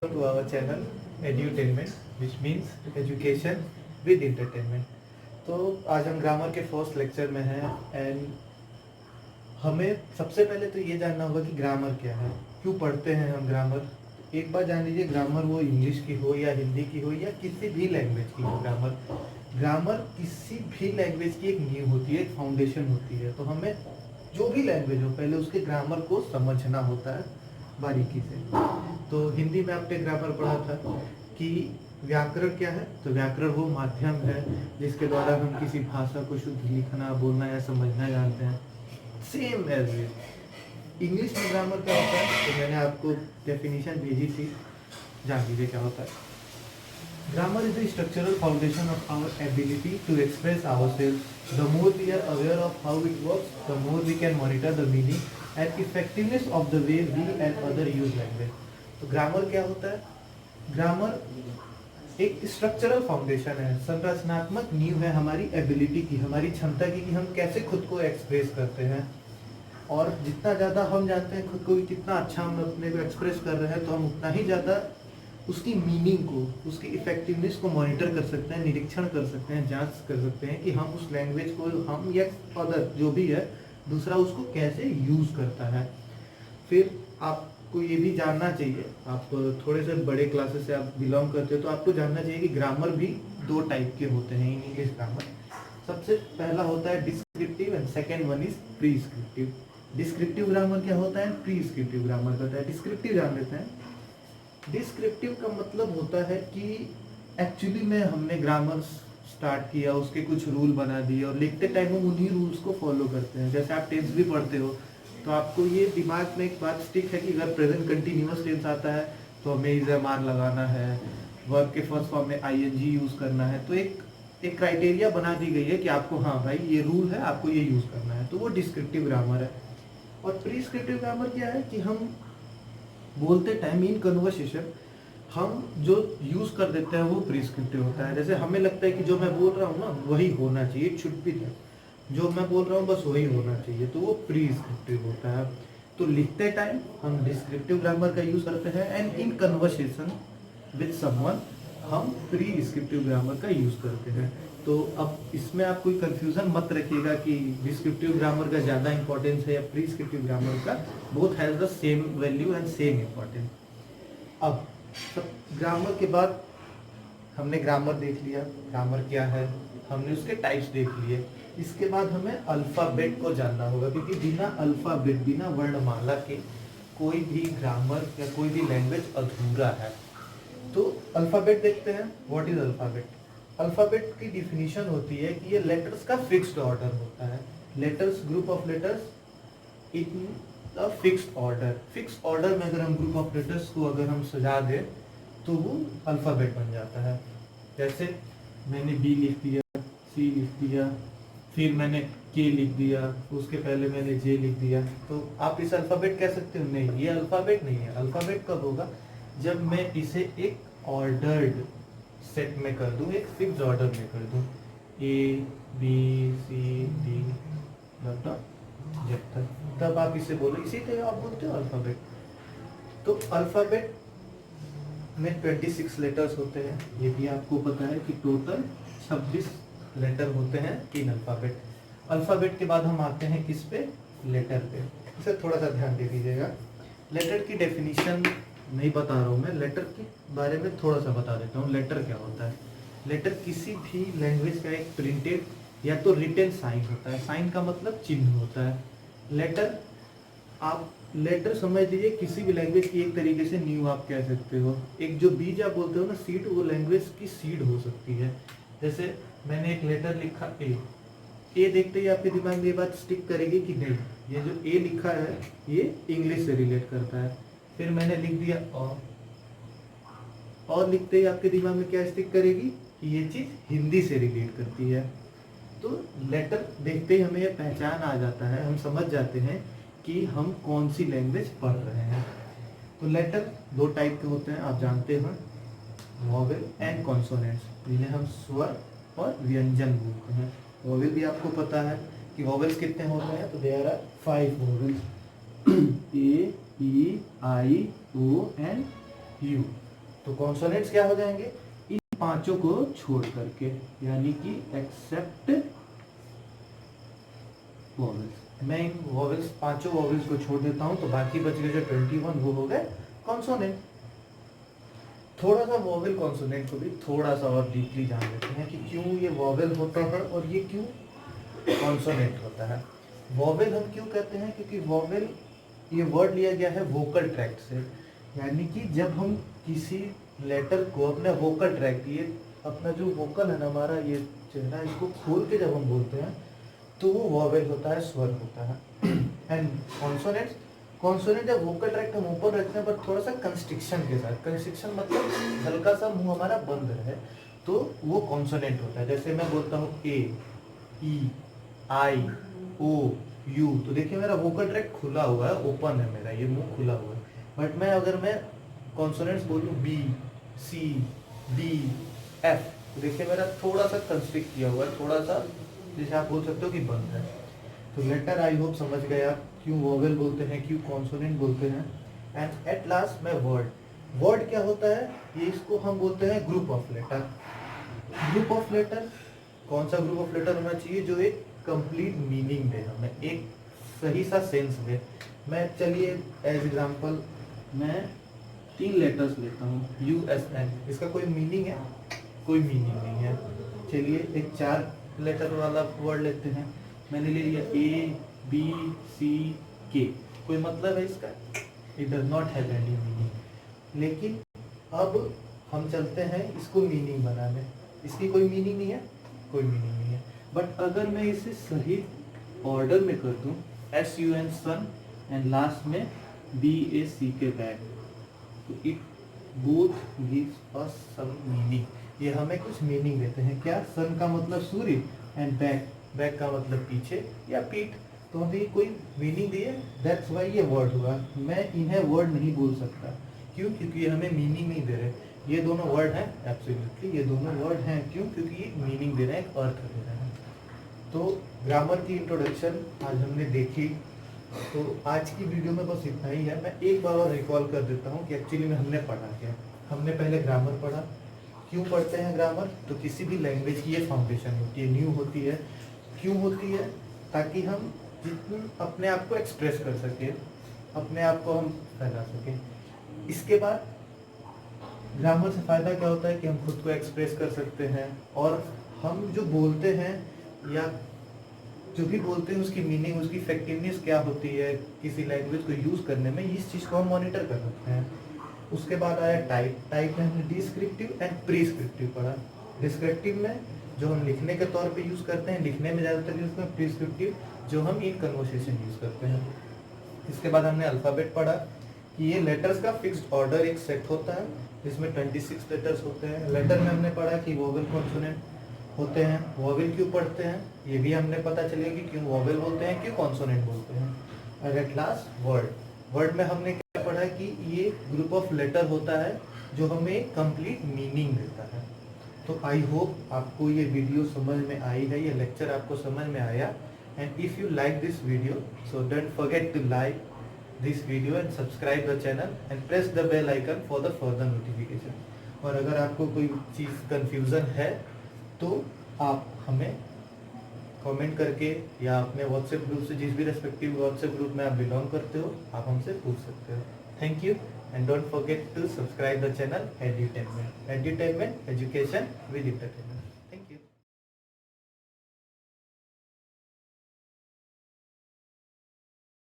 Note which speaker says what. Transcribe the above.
Speaker 1: to our channel Edutainment, which means education with entertainment. तो आज हम ग्रामर के फर्स्ट लेक्चर में हैं एंड हमें सबसे पहले तो ये जानना होगा कि ग्रामर क्या है, क्यों पढ़ते हैं हम ग्रामर। एक बार जान लीजिए, ग्रामर वो इंग्लिश की हो या हिंदी की हो या किसी भी लैंग्वेज की हो, ग्रामर किसी भी लैंग्वेज की एक नींव होती है, एक फाउंडेशन होती है। तो हमें जो भी लैंग्वेज हो पहले उसके ग्रामर को समझना होता है बारीकी से। तो हिंदी में आपने ग्रामर पढ़ा था कि व्याकरण क्या है, तो व्याकरण वो माध्यम है जिसके द्वारा हम किसी भाषा को शुद्ध लिखना, बोलना या समझना जानते हैं। सेम एज इंग्लिश में ग्रामर क्या होता है, तो मैंने आपको डेफिनेशन भेजी थी, जान लीजिए क्या होता है। Grammar is the structural foundation of our ability to express ourselves. The more we are aware of how it works, the more we can monitor the meaning and effectiveness of the way we and other use language. तो grammar क्या होता है? Grammar एक structural foundation है, संरचनात्मक नींव है हमारी एबिलिटी की, हमारी क्षमता की, कि हम कैसे खुद को एक्सप्रेस करते हैं। और जितना ज़्यादा हम जानते हैं खुद को, कितना अच्छा हम अपने को एक्सप्रेस कर रहे हैं, तो हम उतना ही ज़्यादा उसकी मीनिंग को, उसकी इफेक्टिवनेस को मॉनिटर कर सकते हैं, निरीक्षण कर सकते हैं, जांच कर सकते हैं कि हम उस लैंग्वेज को, हम या अदर जो भी है दूसरा, उसको कैसे यूज़ करता है। फिर आपको ये भी जानना चाहिए, आप थोड़े से बड़े क्लासेस से आप बिलोंग करते हो तो आपको जानना चाहिए कि ग्रामर भी दो टाइप के होते हैं इन इंग्लिश ग्रामर। सबसे पहला होता है descriptive and second one is prescriptive. Descriptive grammar क्या होता है, प्रीस्क्रिप्टिव ग्रामर क्या होता है। डिस्क्रिप्टिव जान लेते हैं। डिस्क्रिप्टिव का मतलब होता है कि एक्चुअली में हमने ग्रामर स्टार्ट किया, उसके कुछ रूल बना दिए और लिखते टाइम हम उन्हीं रूल्स को फॉलो करते हैं। जैसे आप टेंस भी पढ़ते हो तो आपको ये दिमाग में एक बात स्टिक है कि अगर प्रेजेंट कंटिन्यूअस टेंस आता है तो हमें इज मार लगाना है, वर्ब के फर्स्ट फॉर्म में आईएनजी यूज करना है। तो एक क्राइटेरिया बना दी गई है कि आपको, हाँ भाई ये रूल है, आपको ये यूज करना है। तो वो डिस्क्रिप्टिव ग्रामर है। और प्रीस्क्रिप्टिव ग्रामर क्या है कि हम बोलते टाइम इन कन्वर्सेशन हम जो यूज कर देते हैं वो प्रिस्क्रिप्टिव होता है। जैसे हमें लगता है कि जो मैं बोल रहा हूँ ना वही होना चाहिए, इट शुड बी दैट, जो मैं बोल रहा हूँ बस वही होना चाहिए, तो वो प्रिस्क्रिप्टिव होता है। तो लिखते टाइम हम डिस्क्रिप्टिव ग्रामर का यूज करते हैं and in conversation with someone हम प्रीस्क्रिप्टिव ग्रामर का यूज करते हैं। तो अब इसमें आप कोई कंफ्यूजन मत रखिएगा कि डिस्क्रिप्टिव ग्रामर का ज़्यादा इंपॉर्टेंस है या प्रीस्क्रिप्टिव ग्रामर का, both has the same value and same importance. अब सब ग्रामर के बाद हमने ग्रामर देख लिया, ग्रामर क्या है, हमने उसके टाइप्स देख लिए। इसके बाद हमें अल्फ़ाबेट को जानना होगा, क्योंकि बिना अल्फ़ाबेट, बिना वर्णमाला के कोई भी ग्रामर या कोई भी लैंग्वेज अधूरा है। तो अल्फ़ाबेट देखते हैं। What is alphabet? अल्फ़ाबेट की डिफिनीशन होती है कि ये लेटर्स का फिक्स्ड ऑर्डर होता है। Letters, group of letters in the fixed order. Fixed order में अगर हम ग्रुप ऑफ लेटर्स को अगर हम सजा दें तो वो अल्फ़ाबेट बन जाता है। जैसे मैंने बी लिख दिया, सी लिख दिया, फिर मैंने के लिख दिया, उसके पहले मैंने जे लिख दिया, तो आप इस अल्फ़ाबेट कह सकते हो? नहीं, ये अल्फ़ाबेट नहीं है। अल्फ़ाबेट कब होगा? जब मैं इसे एक ऑर्डर्ड सेट में कर दूं, एक फिक्स ऑर्डर में कर दूं, A B C D Z तक, तब आप इसे बोलो, इसी तरह आप बोलते हो अल्फ़ाबेट। तो अल्फ़ाबेट में 26 लेटर्स होते हैं, ये भी आपको पता है कि टोटल 26 लेटर होते हैं इन अल्फ़ाबेट। अल्फ़ाबेट के बाद हम आते हैं किस पे? लेटर पे। इसे थोड़ा सा ध्यान दे दीजिएगा। लेटर की डेफिनेशन नहीं बता रहा हूँ मैं, लेटर के बारे में थोड़ा सा बता देता हूँ। लेटर क्या होता है? लेटर किसी भी लैंग्वेज का एक प्रिंटेड या तो रिटन साइन होता है। साइन का मतलब चिन्ह होता है। लेटर, आप लेटर समझ लीजिए किसी भी लैंग्वेज की एक तरीके से नींव आप कह सकते हो। एक जो बीज आप बोलते हो ना, सीड, वो लैंग्वेज की सीड हो सकती है। जैसे मैंने एक लेटर लिखा ए देखते ही आपके दिमाग में ये बात स्टिक करेगी कि नहीं, ये जो ए लिखा है ये इंग्लिश से रिलेट करता है। फिर मैंने लिख दिया और लिखते ही आपके दिमाग में क्या स्टिक करेगी कि ये चीज हिंदी से रिलेट करती है। तो लेटर देखते ही हमें ये पहचान आ जाता है, हम समझ जाते हैं कि हम कौन सी लैंग्वेज पढ़ रहे हैं। तो लेटर दो टाइप के होते हैं, आप जानते हैं, वॉवेल एंड कॉन्सोनेंट्स, जिन्हें हम स्वर और व्यंजन बोलते हैं। वॉवेल भी आपको पता है कि वॉवेल्स कितने होते हैं, तो there are 5 vowels, A E I O and U. तो कॉन्सोनेंट्स क्या हो जाएंगे, इन पांचों को छोड़ करके, यानी कि एक्सेप्ट वॉवेल्स। मैं इन वॉवेल्स, पांचों वॉवेल्स को छोड़ देता हूं, तो बाकी बच गए जो 21 वो हो गए कॉन्सोनेंट। थोड़ा सा वॉवेल कॉन्सोनेंट को भी थोड़ा सा और डीपली जान लेते हैं कि क्यों ये वॉवेल होता है और ये क्यों कॉन्सोनेंट होता है। वॉवेल हम क्यों कहते हैं, क्योंकि वॉवेल ये वर्ड लिया गया है वोकल ट्रैक्ट से, यानी कि जब हम किसी लेटर को अपने वोकल ट्रैक्ट, ये अपना जो वोकल है ना हमारा ये चेहरा, इसको खोल के जब हम बोलते हैं तो वो वॉवेल होता है, स्वर होता है। एंड कॉन्सोनेंट्स, कॉन्सोनेंट जब वोकल ट्रैक्ट हम ऊपर रखते हैं पर थोड़ा सा कंस्ट्रिक्शन के साथ, कंस्ट्रिक्शन मतलब हल्का सा मुंह हमारा बंद है, तो वो कॉन्सोनेंट होता है। जैसे मैं बोलता हूँ ए, ई, आई, ओ, यू, तो देखिए मेरा वोकल ट्रैक्ट खुला हुआ है, ओपन है मेरा, ये मुंह खुला हुआ है। बट मैं अगर मैं कॉन्सोनेंट्स बोलूँ बी, सी, डी, एफ, तो देखिए मेरा थोड़ा सा कंस्ट्रिक्ट किया हुआ है, थोड़ा सा जैसे आप बोल सकते हो कि बंद है। तो लेटर आई होप समझ गए आप क्यों वोवेल बोलते हैं, क्यों कॉन्सोनेंट बोलते हैं। एंड एट लास्ट में वर्ड, वर्ड क्या होता है, ये इसको हम बोलते हैं group of letter. Group of letter, कौन सा ग्रुप ऑफ लेटर होना चाहिए, जो एक कंप्लीट मीनिंग दे हमें, एक सही सा सेंस दे। मैं चलिए एज एग्जांपल मैं 3 लेटर्स लेता हूँ, यू एस एन, इसका कोई मीनिंग है, कोई मीनिंग नहीं है। चलिए एक 4 लेटर वाला वर्ड लेते हैं, मैंने ले लिया ए, बी, सी, के, कोई मतलब है इसका, it does not have any meaning. लेकिन अब हम चलते हैं इसको मीनिंग बनाने, इसकी कोई मीनिंग नहीं है, कोई मीनिंग नहीं है। बट अगर मैं इसे सही ऑर्डर में कर दूं, S U N sun and last में B A C K back, तो it both gives us some meaning, ये हमें कुछ मीनिंग देते हैं। क्या, सन का मतलब सूर्य एंड बैक, बैक का मतलब पीछे या पीठ, तो हमें कोई मीनिंग दिए, दैट्स वाई ये वर्ड हुआ। मैं इन्हें वर्ड नहीं बोल सकता, क्यों, क्योंकि ये हमें मीनिंग नहीं दे रहे। ये दोनों वर्ड हैं, एब्सोल्युटली ये दोनों वर्ड हैं, क्यों, क्योंकि ये मीनिंग दे रहे हैं, एक अर्थ दे रहे हैं। तो ग्रामर की इंट्रोडक्शन आज हमने देखी, तो आज की वीडियो में बस इतना ही है। मैं एक बार और रिकॉल कर देता हूँ कि एक्चुअली में हमने पढ़ा क्या। हमने पहले ग्रामर पढ़ा, क्यों पढ़ते हैं ग्रामर, तो किसी भी लैंग्वेज की ये फाउंडेशन होती है, न्यू होती है। क्यों होती है, ताकि हम जितने अपने आप को एक्सप्रेस कर सके, अपने आप को हम फैला सकें। इसके बाद ग्रामर से फ़ायदा क्या होता है कि हम खुद को एक्सप्रेस कर सकते हैं, और हम जो बोलते हैं या जो भी बोलते हैं उसकी मीनिंग, उसकी इफेक्टिवनेस क्या होती है किसी लैंग्वेज को यूज़ करने में, इस चीज़ को हम मॉनिटर कर सकते हैं। उसके बाद आया टाइप, टाइप में हमने डिस्क्रिप्टिव एंड प्रिस्क्रिप्टिव पढ़ा। डिस्क्रिप्टिव में जो हम लिखने के तौर पे यूज़ करते हैं, लिखने में ज़्यादातर यूज़ करते हैं, प्रिस्क्रिप्टिव जो हम इन कन्वर्सेशन यूज़ करते हैं। इसके बाद हमने अल्फ़ाबेट पढ़ा कि ये लेटर्स का फिक्स्ड ऑर्डर एक सेट होता है, जिसमें 26 लेटर्स होते हैं। लेटर में हमने पढ़ा कि वोवेल कॉन्सोनेंट होते हैं, वोवेल क्यों पढ़ते हैं ये भी हमने पता चलेगा कि क्यों वोवेल बोलते हैं, क्यों कॉन्सोनेंट बोलते हैं। और एट लास्ट वर्ड, वर्ड में हमने क्या पढ़ा कि ये ग्रुप ऑफ लेटर होता है जो हमें कंप्लीट मीनिंग देता है। तो आई होप आपको ये वीडियो समझ में आई है, ये लेक्चर आपको समझ में आया। And if you like this video, so don't forget to like this video and subscribe the channel and press the bell icon for the further notification। और अगर आपको कोई चीज़ कंफ्यूजन है तो आप हमें कमेंट करके या अपने व्हाट्सएप ग्रुप से, जिस भी रेस्पेक्टिव व्हाट्सएप ग्रुप में आप बिलोंग करते हो, आप हमसे पूछ सकते हो। Thank you and don't forget to subscribe the channel edutainment, education with entertainment.